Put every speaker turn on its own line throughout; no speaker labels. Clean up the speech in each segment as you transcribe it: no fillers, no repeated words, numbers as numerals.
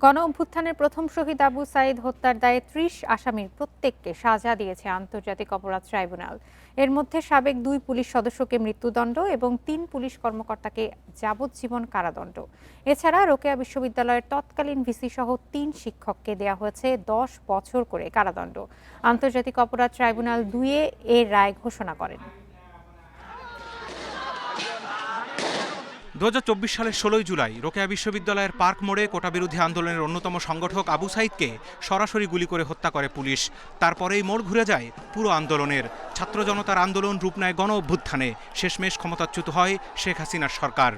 গণ অভ্যুত্থানের প্রথম শহীদ আবু সাঈদ হত্যার দায়ে ৩০ আসামির প্রত্যেককে সাজা দিয়েছে আন্তর্জাতিক অপরাধ ট্রাইব্যুনাল। এর মধ্যে সাবেক ২ পুলিশ সদস্যকে মৃত্যুদণ্ড এবং ৩ পুলিশ কর্মকর্তাকে যাবজ্জীবন কারাদণ্ড। এছাড়া রোকেয়া বিশ্ববিদ্যালয়ের তৎকালীন ভিসি সহ ৩ শিক্ষককে দেয়া হয়েছে ১০ বছর করে কারাদণ্ড। আন্তর্জাতিক অপরাধ ট্রাইব্যুনাল ২ এর রায় ঘোষণা করেন।
২০২৪ সালের ১৬ জুলাই রোকেয়া বিশ্ববিদ্যালয়ের পার্ক মোড়ে কোটা বিরোধী আন্দোলনের অন্যতম সংগঠক আবু সাঈদকে সরাসরি গুলি করে হত্যা করে পুলিশ। তারপরেই মোড় ঘুরে যায় পুরো আন্দোলনের। ছাত্র জনতার আন্দোলন রূপ নেয় গণ অভ্যুত্থানে। শেষমেশ ক্ষমতাচ্যুত হয় শেখ হাসিনার সরকার।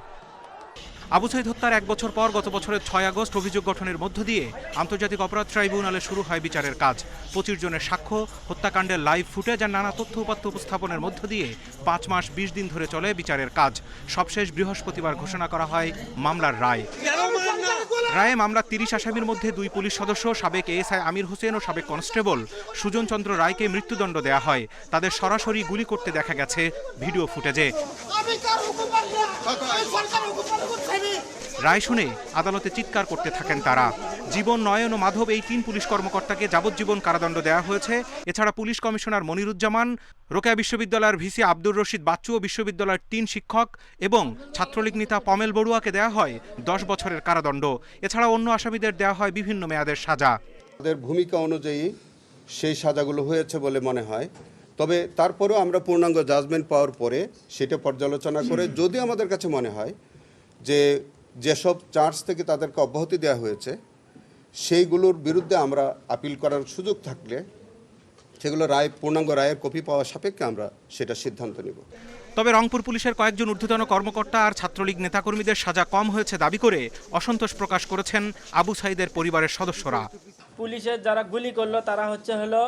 আবু সাঈদ হত্যার ১ বছর পর গত বছরের ৬ আগস্ট অভিযোগ গঠনের মধ্য দিয়ে আন্তর্জাতিক অপরাধ ট্রাইব্যুনালে শুরু হয় বিচারের কাজ। ২৫ জনের সাক্ষ্য, হত্যাকাণ্ডের লাইভ ফুটেজ আর নানা তথ্য উপাত্ত উপস্থাপনের মধ্য দিয়ে ৫ মাস ২০ দিন ধরে চলে বিচারের কাজ। সবশেষ বৃহস্পতিবার ঘোষণা করা হয় মামলার রায়। রায়ে মামলার ৩০ আসামির মধ্যে ২ পুলিশ সদস্য, সাবেক এএসআই আমির হোসেন ও সাবেক কনস্টেবল সুজন চন্দ্র রায়কে মৃত্যুদণ্ড দেয়া হয়। তাদের সরাসরি গুলি করতে দেখা গেছে ভিডিও ফুটেজে। রায় শুনে আদালতে চিৎকার করতে থাকেন তারা। জীবন, নয়ন ও মাধব এই ৩ পুলিশ কর্মকর্তাকে যাবজ্জীবন কারাদণ্ড দেওয়া হয়েছে। এছাড়া পুলিশ কমিশনার মনিরুজ্জামান, রোকেয়া বিশ্ববিদ্যালয়ের ভিসি আব্দুর রশিদ বাচ্চু ও বিশ্ববিদ্যালয়ের ৩ শিক্ষক এবং ছাত্রলীগ নেতা পমেল বড়ুয়াকে দেওয়া হয় ১০ বছরের কারাদণ্ড। এছাড়া অন্য আসামিদের দেওয়া হয় বিভিন্ন মেয়াদের সাজা।
তাদের ভূমিকা অনুযায়ী সেই সাজাগুলো হয়েছে বলে মনে হয়। তবে তারপরেও আমরা পূর্ণাঙ্গ জাজমেন্ট পাওয়ার পরে সেটা পর্যালোচনা করে যদি আমাদের কাছে মনে হয় যে যেসব চার্জ থেকে তাদেরকে অব্যাহতি দেওয়া হয়েছে সেইগুলোর বিরুদ্ধে আমরা আপিল করার সুযোগ থাকলে সেগুলো পূর্ণাঙ্গ রায়ের কপি পাওয়া সাপেক্ষে আমরা সেটা সিদ্ধান্ত নেব।
তবে রংপুর পুলিশের কয়েকজন ঊর্ধ্বতন কর্মকর্তা আর ছাত্রলীগ নেতাকর্মীদের সাজা কম হয়েছে দাবি করে অসন্তোষ প্রকাশ করেছেন আবু সাঈদের পরিবারের সদস্যরা।
পুলিশের যারা গুলি করলো তারা হলো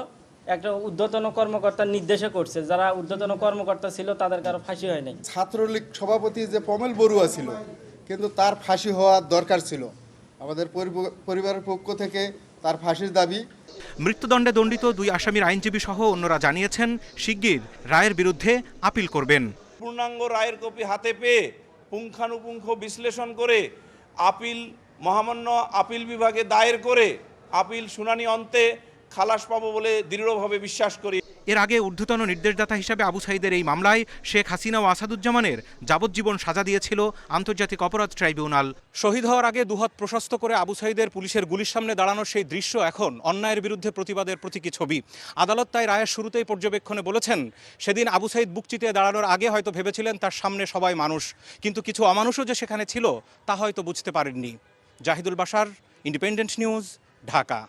একটা ঊর্ধ্বতন কর্মকর্তার নির্দেশে করছে। যারা ঊর্ধ্বতন কর্মকর্তা ছিল তাদের কারো ফাঁসি হয়নি।
ছাত্রলীগ সভাপতি যে পমেল বড়ুয়া ছিল, কিন্তু তার ফাঁসি হওয়ার দরকার ছিল। আমাদের পরিবারের পক্ষ থেকে তার ফাঁসির দাবি।
মৃত্যুদণ্ডে দণ্ডিত ২ আসামির আইনজীবী সহ অন্যরা জানিয়েছেন শিগগির রায়ের বিরুদ্ধে আপিল করবেন।
পূর্ণাঙ্গ রায়ের কপি হাতে পেয়ে পুঙ্খানুপুঙ্খ বিশ্লেষণ করে মহামান্য আপিল বিভাগে দায়ের করে আপিল শুনানি অন্তে খালাস পাবো বলে দৃঢ়ভাবে বিশ্বাস করি।
এর আগে ঊর্ধ্বতন নির্দেশদাতা হিসেবে আবু সাঈদের এই মামলায় শেখ হাসিনা ও আসাদুজ্জামানের যাবজ্জীবন সাজা দিয়েছিল আন্তর্জাতিক অপরাধ ট্রাইব্যুনাল। শহীদ হওয়ার আগে দুহাত প্রশস্ত করে আবু সাঈদের পুলিশের গুলির সামনে দাঁড়ানোর সেই দৃশ্য এখন অন্যায়ের বিরুদ্ধে প্রতিবাদের প্রতীকী ছবি। আদালত তাই রায়ের শুরুতেই পর্যবেক্ষণে বলেছেন, সেদিন আবু সাঈদ বুক চিতিয়ে দাঁড়ানোর আগে হয়তো ভেবেছিলেন তার সামনে সবাই মানুষ, কিন্তু কিছু অমানুষও যে সেখানে ছিল তা হয়তো বুঝতে পারেননি। Zahidul Bashar, Independent News, Dhaka.